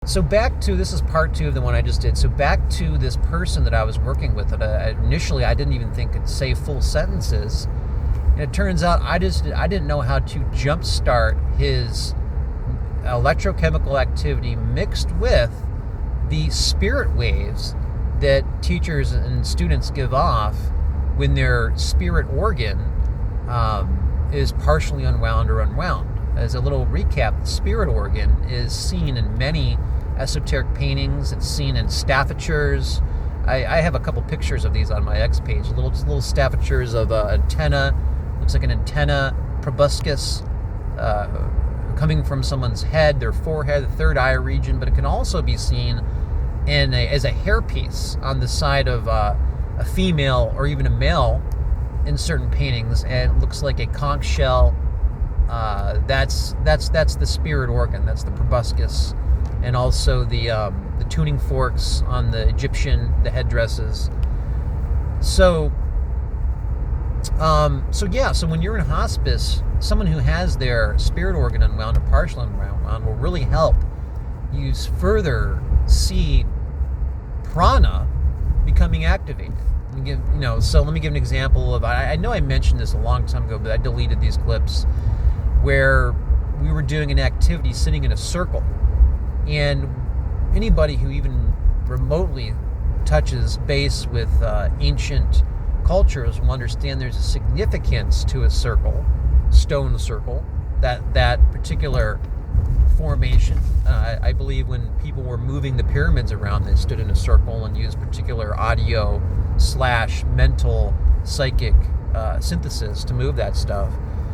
So back to, this is part 2 of the one I just did. So back to this person that I was working with that initially I didn't even think could say full sentences. And it turns out I didn't know how to jumpstart his electrochemical activity mixed with the spirit waves that teachers and students give off when their spirit organ is partially unwound or unwound. As a little recap, the spirit organ is seen in many esoteric paintings. It's seen in staffatures. I have a couple pictures of these on my X page. Little staffatures of antenna. Looks like an antenna proboscis coming from someone's head, their forehead, the third eye region. But it can also be seen as a hairpiece on the side of a female or even a male in certain paintings, and it looks like a conch shell. That's the spirit organ. That's the proboscis, and also the tuning forks on the Egyptian, the headdresses. So when you're in hospice, someone who has their spirit organ unwound or partially unwound will really help you further see prana becoming activated. So let me give an example of, I know I mentioned this a long time ago, but I deleted these clips, where we were doing an activity sitting in a circle, and anybody who even remotely touches base with ancient cultures will understand there's a significance to a circle, stone circle, that particular formation. I believe when people were moving the pyramids around, they stood in a circle and used particular audio / mental psychic synthesis to move that stuff.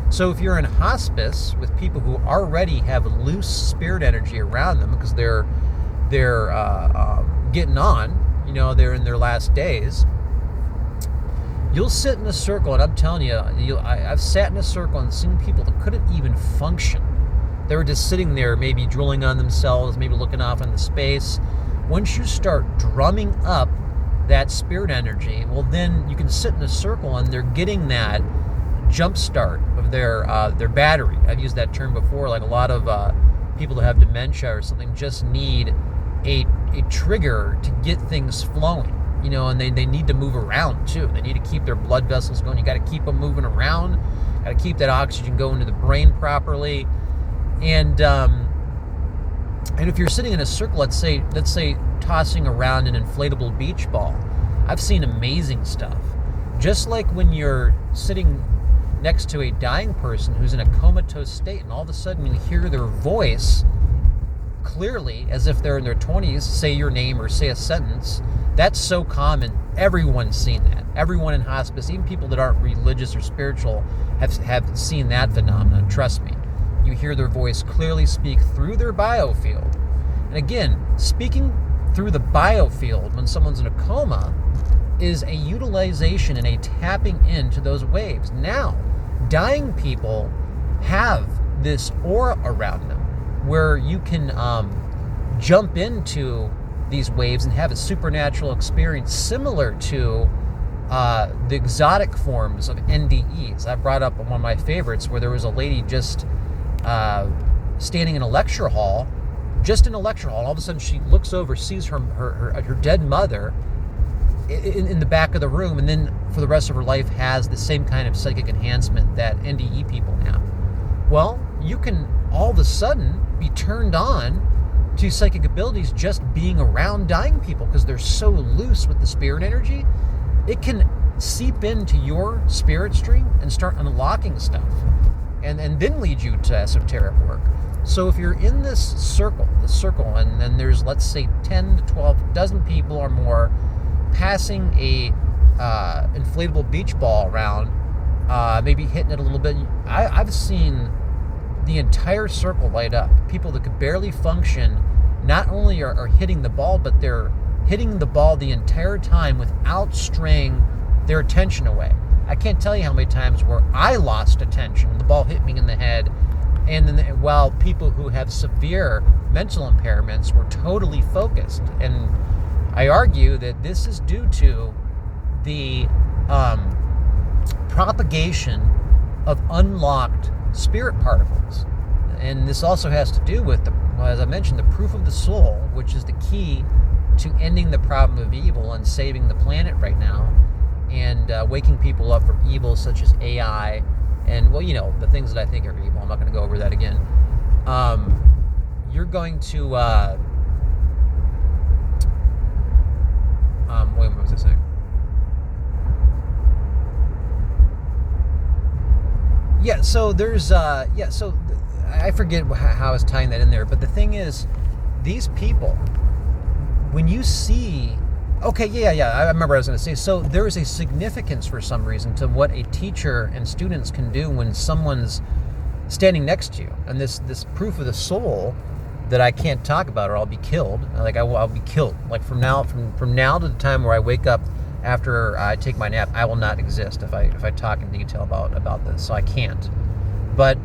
So if you're in hospice with people who already have loose spirit energy around them because they're getting on, they're in their last days, you'll sit in a circle, and I'm telling you, I've sat in a circle and seen people that couldn't even function. They were just sitting there, maybe drilling on themselves, maybe looking off into space. Once you start drumming up that spirit energy, well, then you can sit in a circle and they're getting that jump start of their battery. I've used that term before. Like a lot of people that have dementia or something just need a trigger to get things flowing. And they need to move around too. They need to keep their blood vessels going. You got to keep them moving around. Got to keep that oxygen going to the brain properly. And if you're sitting in a circle, let's say tossing around an inflatable beach ball, I've seen amazing stuff. Just like when you're sitting next to a dying person who's in a comatose state, and all of a sudden you hear their voice clearly as if they're in their 20s, say your name or say a sentence. That's so common. Everyone's seen that. Everyone in hospice, even people that aren't religious or spiritual, have seen that phenomenon. Trust me. You hear their voice clearly speak through their biofield. And again, speaking through the biofield when someone's in a coma is a utilization and a tapping into those waves. Now, dying people have this aura around them where you can jump into these waves and have a supernatural experience similar to the exotic forms of NDEs. I brought up one of my favorites where there was a lady just standing in a lecture hall, and all of a sudden she looks over, sees her dead mother in the back of the room, and then for the rest of her life has the same kind of psychic enhancement that NDE people have. Well, you can all of a sudden be turned on to psychic abilities just being around dying people because they're so loose with the spirit energy. It can seep into your spirit stream and start unlocking stuff, and then lead you to esoteric work. So if you're in this circle, and then there's, let's say, 10 to 12 dozen people or more passing a inflatable beach ball around, maybe hitting it a little bit, I've seen the entire circle light up. People that could barely function not only are hitting the ball, but they're hitting the ball the entire time without straying their attention away. I can't tell you how many times where I lost attention, the ball hit me in the head, and then while people who have severe mental impairments were totally focused. And I argue that this is due to the propagation of unlocked spirit particles. And this also has to do with Well, as I mentioned, the proof of the soul, which is the key to ending the problem of evil and saving the planet right now, and waking people up from evil such as AI and, well, the things that I think are evil. I'm not going to go over that again. You're going to... wait, what was I saying? Yeah, so there's... so I forget how I was tying that in there, but the thing is, these people, when you see... Okay, yeah, I remember what I was going to say. So there is a significance for some reason to what a teacher and students can do when someone's standing next to you. And this proof of the soul that I can't talk about or I'll be killed. Like I'll be killed. Like from now to the time where I wake up after I take my nap, I will not exist if I talk in detail about this. So I can't. But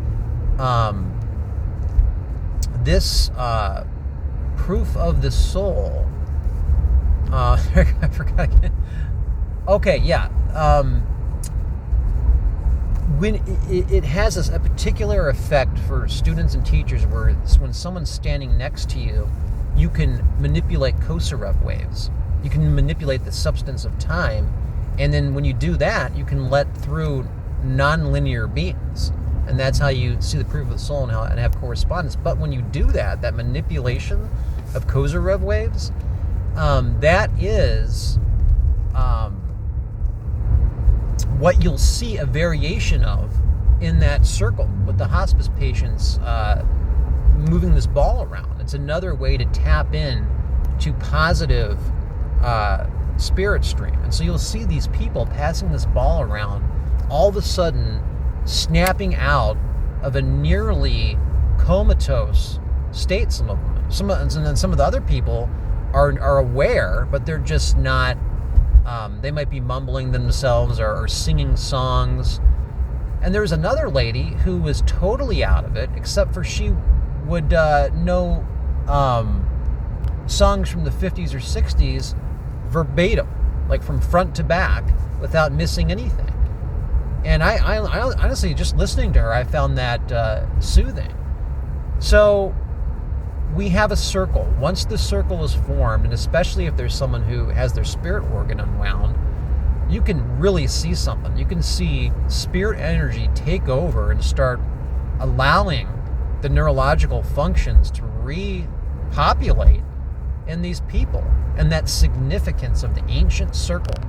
this proof of the soul... I forgot again. Okay, yeah. When it has a particular effect for students and teachers, where when someone's standing next to you, you can manipulate Kosarev waves. You can manipulate the substance of time, and then when you do that, you can let through nonlinear beings, and that's how you see the proof of the soul and have correspondence. But when you do that manipulation of Kosarev waves, that is what you'll see a variation of in that circle with the hospice patients moving this ball around. It's another way to tap in to positive spirit stream. And so you'll see these people passing this ball around, all of a sudden snapping out of a nearly comatose state. Some of them. And then some of the other people are aware, but they're just not, they might be mumbling themselves or singing songs. And there's another lady who was totally out of it, except for she would know songs from the 50s or 60s verbatim, like from front to back, without missing anything. And I honestly, just listening to her, I found that soothing. So we have a circle. Once the circle is formed, and especially if there's someone who has their spirit organ unwound, you can really see something. You can see spirit energy take over and start allowing the neurological functions to repopulate in these people. And that significance of the ancient circle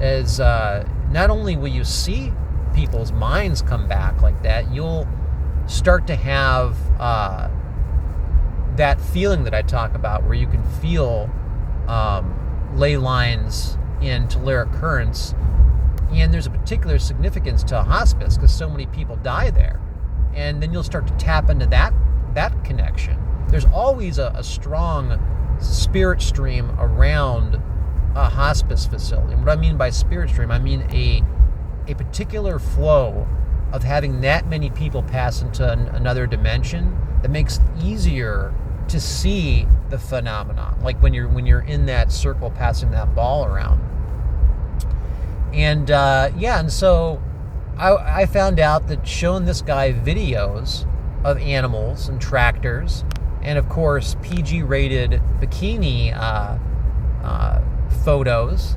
is not only will you see people's minds come back like that, you'll start to have that feeling that I talk about, where you can feel ley lines in telluric currents. And there's a particular significance to a hospice because so many people die there. And then you'll start to tap into that connection. There's always a strong spirit stream around a hospice facility. And what I mean by spirit stream, I mean a particular flow of having that many people pass into another dimension that makes it easier to see the phenomenon, like when you're in that circle passing that ball around. And and so I found out that showing this guy videos of animals and tractors, and of course PG-rated bikini photos,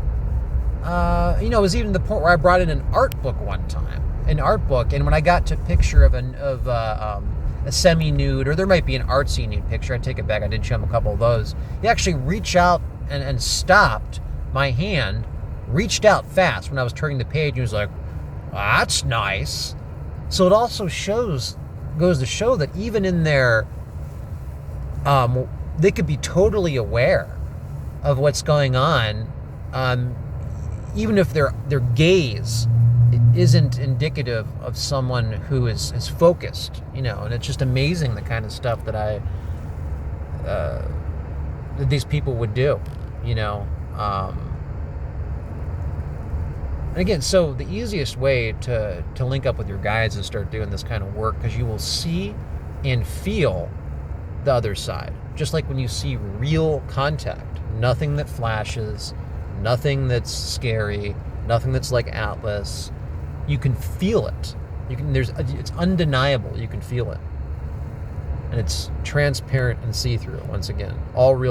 it was even the point where I brought in an art book one time, and when I got to a picture of a semi-nude, or there might be an artsy nude picture, I take it back, I did show him a couple of those. He actually reached out and stopped my hand, reached out fast when I was turning the page, and he was like, "That's nice." So it also goes to show that even in their, they could be totally aware of what's going on, even if their gaze isn't indicative of someone who is focused, and it's just amazing the kind of stuff that that these people would do, And again, so the easiest way to link up with your guides is start doing this kind of work, because you will see and feel the other side. Just like when you see real contact, nothing that flashes, nothing that's scary, nothing that's like Atlas. You can feel it. It's undeniable. You can feel it. and it's transparent and see-through. Once again, all real